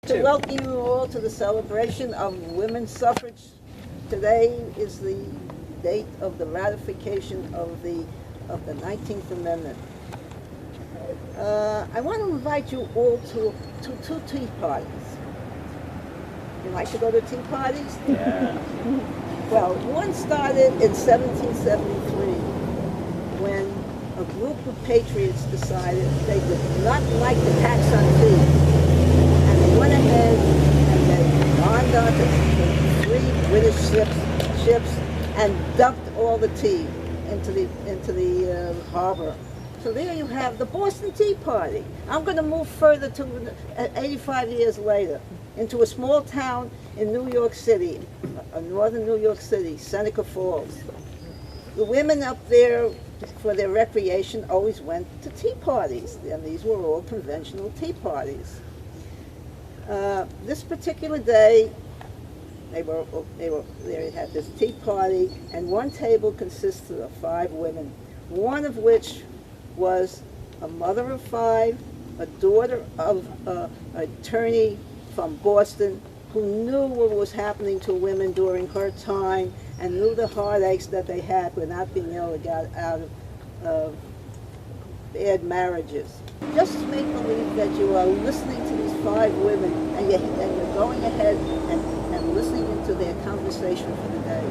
To welcome you all to the celebration of women's suffrage. Today is the date of the ratification of the 19th Amendment. I want to invite you all to two tea parties. You like to go to tea parties? Yeah. Well, one started in 1773 when a group of patriots decided they did not like the tax on tea. And they went ahead and they bombed onto the 3 British ships and dumped all the tea into the harbor. So there you have the Boston Tea Party. I'm going to move further to 85 years later into a small town in New York City, northern New York City, Seneca Falls. The women up there, for their recreation, always went to tea parties, and these were all conventional tea parties. This particular day, they had this tea party, and one table consisted of 5 women, one of which was a mother of 5, a daughter of an attorney from Boston who knew what was happening to women during her time and knew the heartaches that they had with not being able to get out of bad marriages. Just make believe that you are listening to these 5 women and you're going ahead and listening into their conversation for the day.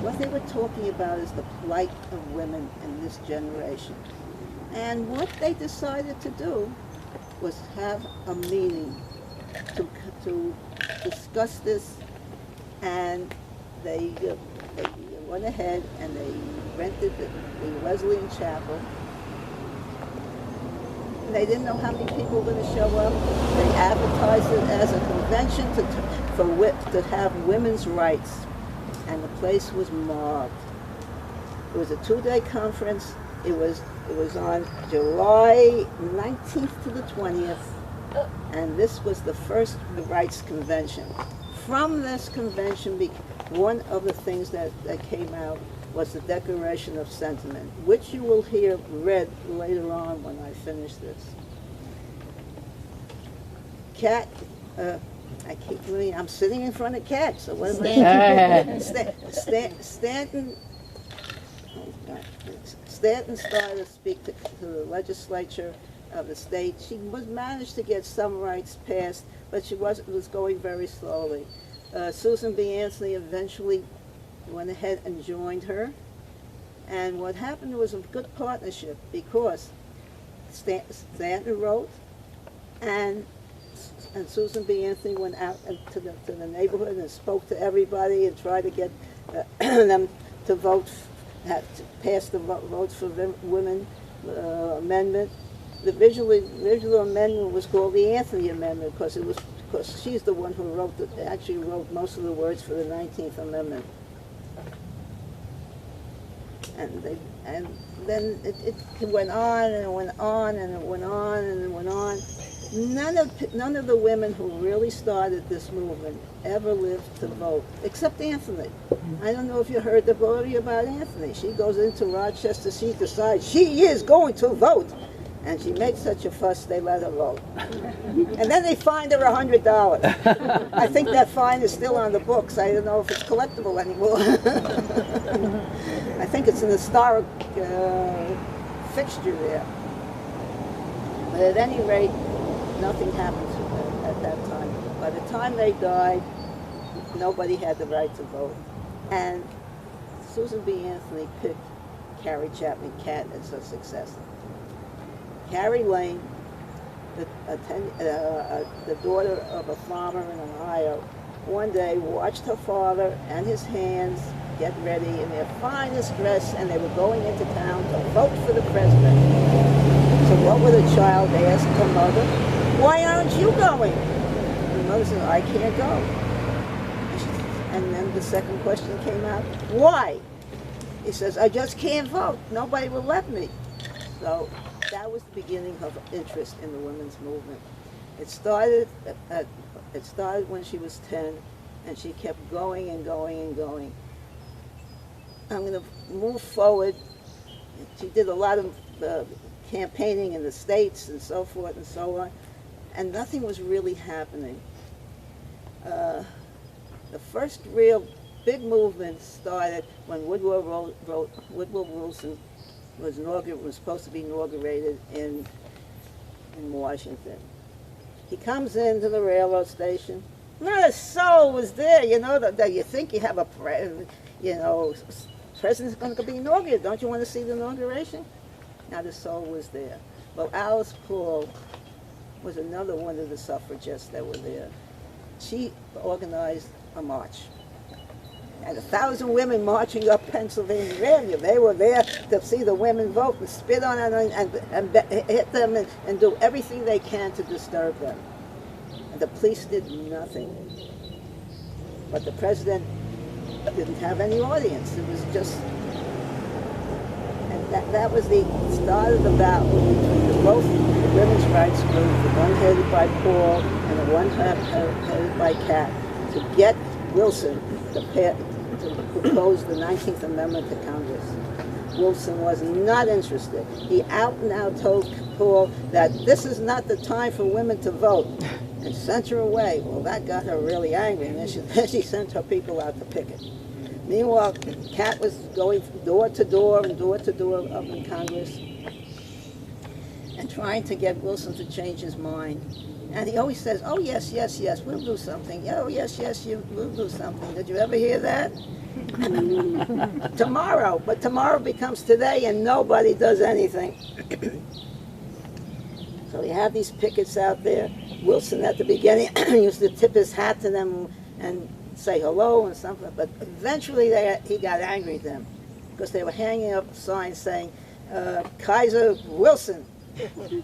What they were talking about is the plight of women in this generation. And what they decided to do was have a meeting to discuss this, and they went ahead and they rented the Wesleyan Chapel. They didn't know how many people were going to show up. They advertised it as a convention to have women's rights, and the place was mobbed. It was a 2-day conference. It was on July 19th to the 20th, and this was the first rights convention. From this convention, one of the things that came out was the Declaration of Sentiment, which you will hear read later on when I finish this. Catt, I'm sitting in front of Catt, so what am I saying? Stanton started to speak to the legislature of the state. She managed to get some rights passed, but it was going very slowly. Susan B. Anthony eventually went ahead and joined her, and what happened was a good partnership because Stanton wrote, and Susan B. Anthony went out to the neighborhood and spoke to everybody and tried to get them to vote, to pass the Votes for Women amendment. The visual amendment was called the Anthony Amendment because she's the one who actually wrote most of the words for the 19th Amendment. And then it went on and it went on and it went on and it went on. None of the women who really started this movement ever lived to vote, except Anthony. I don't know if you heard the story about Anthony. She goes into Rochester, she decides she is going to vote. And she makes such a fuss, they let her vote. And then they fined her $100. I think that fine is still on the books. I don't know if it's collectible anymore. I think it's an historic fixture there. But at any rate, nothing happened at that time. By the time they died, nobody had the right to vote. And Susan B. Anthony picked Carrie Chapman Catt as her successor. Carrie Lane, the daughter of a farmer in Ohio, one day watched her father and his hands get ready in their finest dress, and they were going into town to vote for the president. So what would a child ask her mother? Why aren't you going? And the mother said, I can't go. And then the second question came out, why? He says, I just can't vote. Nobody will let me. So that was the beginning of interest in the women's movement. It started when she was 10, and she kept going and going and going. I'm going to move forward. She did a lot of campaigning in the States and so forth and so on. and nothing was really happening. The first real big movement started when Woodrow Wilson was supposed to be inaugurated in Washington. He comes into the railroad station. Not a soul was there. You know that you think you have a president's going to be inaugurated. Don't you want to see the inauguration? Not a soul was there. Well, Alice Paul was another one of the suffragettes that were there. She organized a march. And 1,000 women marching up Pennsylvania Avenue. They were there to see the women vote and spit on it and hit them and do everything they can to disturb them. And the police did nothing. But the president didn't have any audience. It was just, and that was the start of the battle between both the women's rights group, the one headed by Paul and the one headed by Catt, to get Wilson to propose the 19th Amendment to Congress. Wilson was not interested. He out and out told Paul that this is not the time for women to vote, and sent her away. Well, that got her really angry, and then she sent her people out to picket. Meanwhile, Catt was going door to door up in Congress and trying to get Wilson to change his mind. And he always says, oh, yes, yes, yes, we'll do something. Oh, yes, yes, we'll do something. Did you ever hear that? Tomorrow. But tomorrow becomes today, and nobody does anything. So you have these pickets out there. Wilson, at the beginning, used to tip his hat to them and say hello and something. But eventually he got angry at them because they were hanging up signs saying, Kaiser Wilson.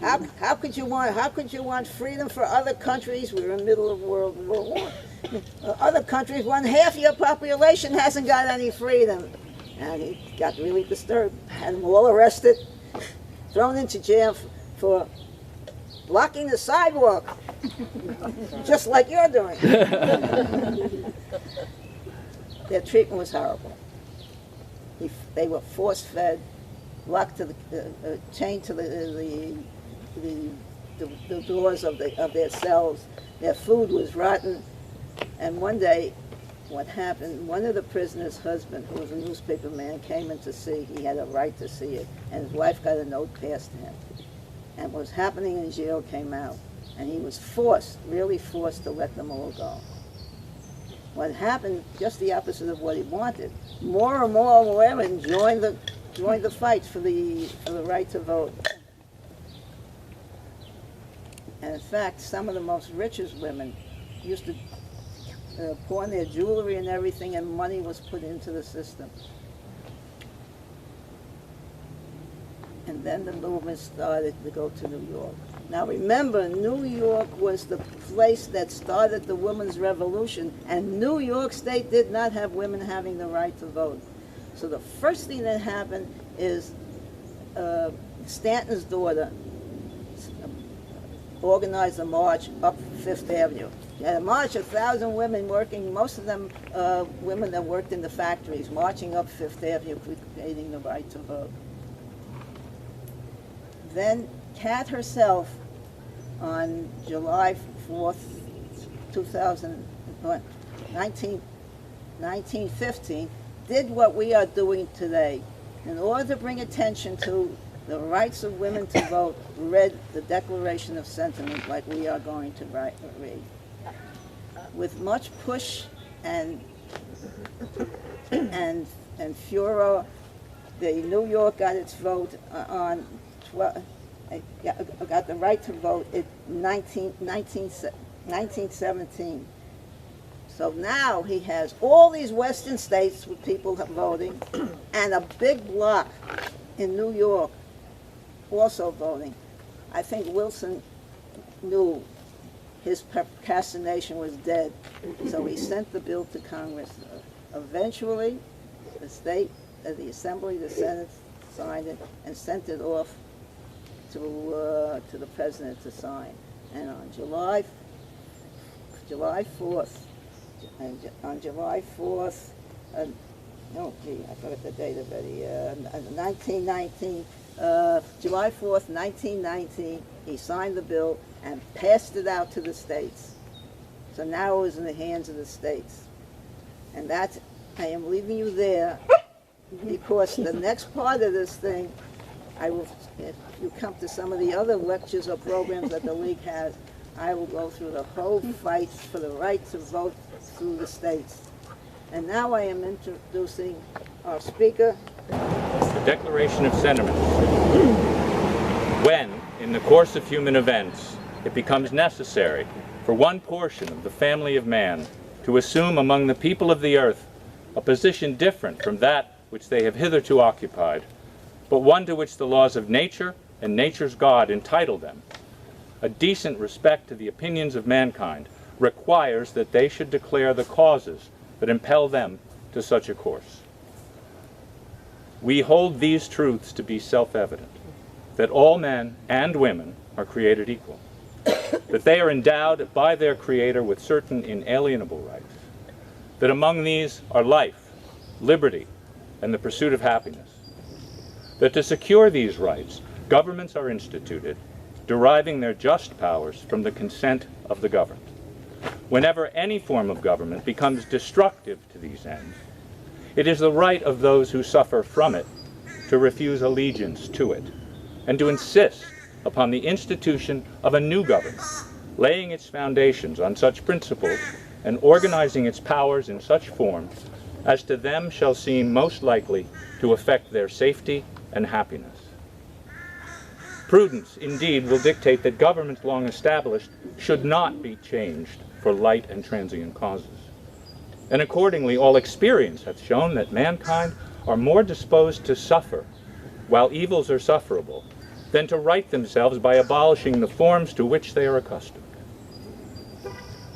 How could you want freedom for other countries? We're in the middle of World War I. Other countries, one half your population hasn't got any freedom. And he got really disturbed. Had them all arrested, thrown into jail for blocking the sidewalk, just like you're doing. Their treatment was horrible. They were force-fed, locked to the chained to the doors of their cells. Their food was rotten. And one day, what happened? One of the prisoners' husband, who was a newspaper man, came in to see. He had a right to see it, and his wife got a note passed to him. And what was happening in jail came out, and he was really forced to let them all go. What happened? Just the opposite of what he wanted. More and more women joined the fight for the right to vote. And in fact, some of the most richest women used to pawn their jewelry and everything, and money was put into the system. And then the movement started to go to New York. Now remember, New York was the place that started the women's revolution, and New York State did not have women having the right to vote. So the first thing that happened is Stanton's daughter organized a march up Fifth Avenue. She had a march of 1,000 women working, most of them women that worked in the factories, marching up Fifth Avenue, creating the right to vote. Then Catt herself, on July 4th, 1915, did what we are doing today. In order to bring attention to the rights of women to vote, read the Declaration of Sentiment like we are going to read. With much push and furor, the New York got its vote on got the right to vote in 1917. So now he has all these western states with people voting and a big block in New York also voting. I think Wilson knew his procrastination was dead, so he sent the bill to Congress. Eventually, the Assembly, the Senate signed it and sent it off to the President to sign. And on July 4th, oh gee, I forgot the date already, 1919, July 4th, 1919, he signed the bill and passed it out to the states. So now it was in the hands of the states. And that's, I am leaving you there because the next part of this thing, I will, if you come to some of the other lectures or programs that the League has, I will go through the whole fight for the right to vote through the states. And now I am introducing our speaker. The Declaration of Sentiments. When, in the course of human events, it becomes necessary for one portion of the family of man to assume among the people of the earth a position different from that which they have hitherto occupied, but one to which the laws of nature and nature's God entitle them, a decent respect to the opinions of mankind requires that they should declare the causes that impel them to such a course. We hold these truths to be self-evident, that all men and women are created equal, that they are endowed by their Creator with certain inalienable rights, that among these are life, liberty, and the pursuit of happiness, that to secure these rights, governments are instituted, deriving their just powers from the consent of the governed. Whenever any form of government becomes destructive to these ends, it is the right of those who suffer from it to refuse allegiance to it, and to insist upon the institution of a new government, laying its foundations on such principles and organizing its powers in such form as to them shall seem most likely to affect their safety and happiness. Prudence, indeed, will dictate that governments long established should not be changed for light and transient causes. And accordingly, all experience hath shown that mankind are more disposed to suffer, while evils are sufferable, than to right themselves by abolishing the forms to which they are accustomed.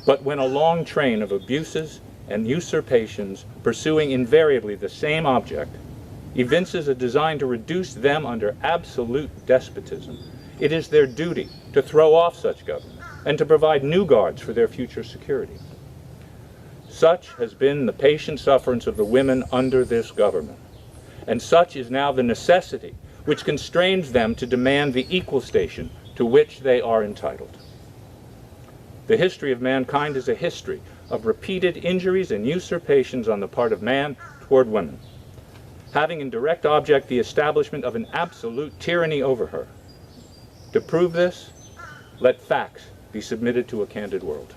But when a long train of abuses and usurpations, pursuing invariably the same object, evinces a design to reduce them under absolute despotism, it is their duty to throw off such government and to provide new guards for their future security. Such has been the patient sufferance of the women under this government, and such is now the necessity which constrains them to demand the equal station to which they are entitled. The history of mankind is a history of repeated injuries and usurpations on the part of man toward women, having in direct object the establishment of an absolute tyranny over her. To prove this, let facts be submitted to a candid world.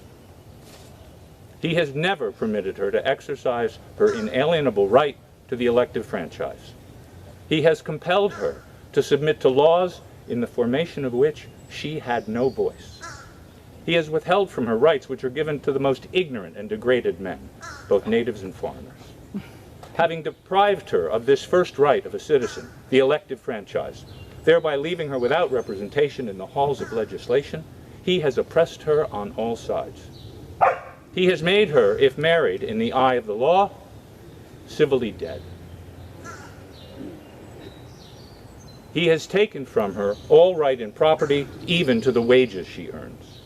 He has never permitted her to exercise her inalienable right to the elective franchise. He has compelled her to submit to laws in the formation of which she had no voice. He has withheld from her rights which are given to the most ignorant and degraded men, both natives and foreigners. Having deprived her of this first right of a citizen, the elective franchise, thereby leaving her without representation in the halls of legislation, he has oppressed her on all sides. He has made her, if married in the eye of the law, civilly dead. He has taken from her all right in property, even to the wages she earns.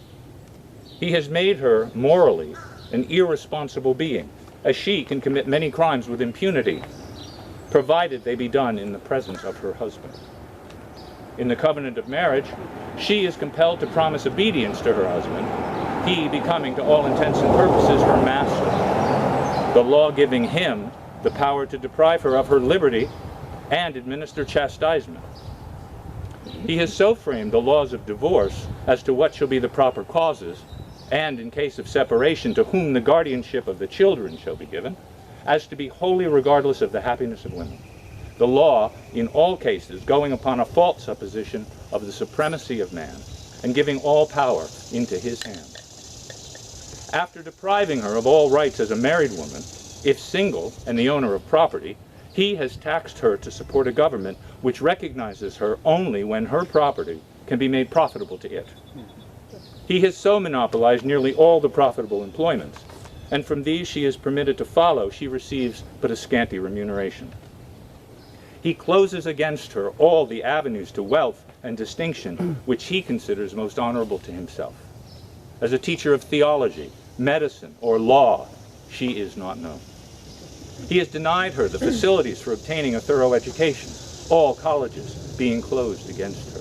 He has made her morally an irresponsible being, as she can commit many crimes with impunity, provided they be done in the presence of her husband. In the covenant of marriage, she is compelled to promise obedience to her husband, he becoming to all intents and purposes her master, the law giving him the power to deprive her of her liberty and administer chastisement. He has so framed the laws of divorce as to what shall be the proper causes, and in case of separation to whom the guardianship of the children shall be given, as to be wholly regardless of the happiness of women. The law, in all cases, going upon a false supposition of the supremacy of man, and giving all power into his hand. After depriving her of all rights as a married woman, if single and the owner of property, he has taxed her to support a government which recognizes her only when her property can be made profitable to it. He has so monopolized nearly all the profitable employments, and from these she is permitted to follow, she receives but a scanty remuneration. He closes against her all the avenues to wealth and distinction which he considers most honorable to himself. As a teacher of theology, medicine, or law, she is not known. He has denied her the facilities for obtaining a thorough education, all colleges being closed against her.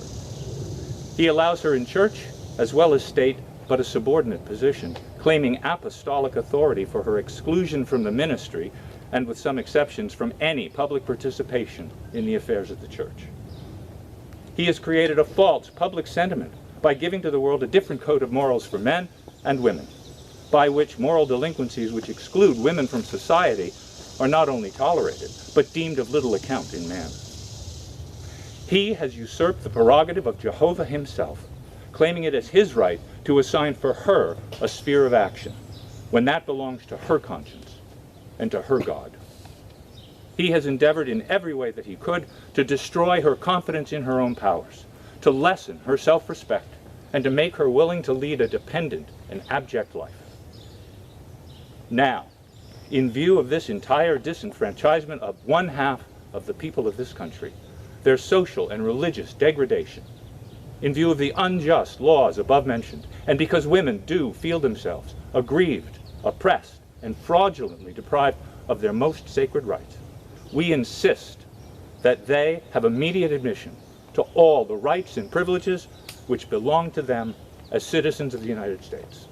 He allows her in church as well as state, but a subordinate position, claiming apostolic authority for her exclusion from the ministry and, with some exceptions, from any public participation in the affairs of the church. He has created a false public sentiment by giving to the world a different code of morals for men and women, by which moral delinquencies which exclude women from society are not only tolerated, but deemed of little account in man. He has usurped the prerogative of Jehovah himself, claiming it as his right to assign for her a sphere of action, when that belongs to her conscience and to her God. He has endeavored in every way that he could to destroy her confidence in her own powers, to lessen her self-respect, and to make her willing to lead a dependent and abject life. Now, in view of this entire disenfranchisement of one half of the people of this country, their social and religious degradation, in view of the unjust laws above mentioned, and because women do feel themselves aggrieved, oppressed, and fraudulently deprived of their most sacred rights, we insist that they have immediate admission to all the rights and privileges which belong to them as citizens of the United States.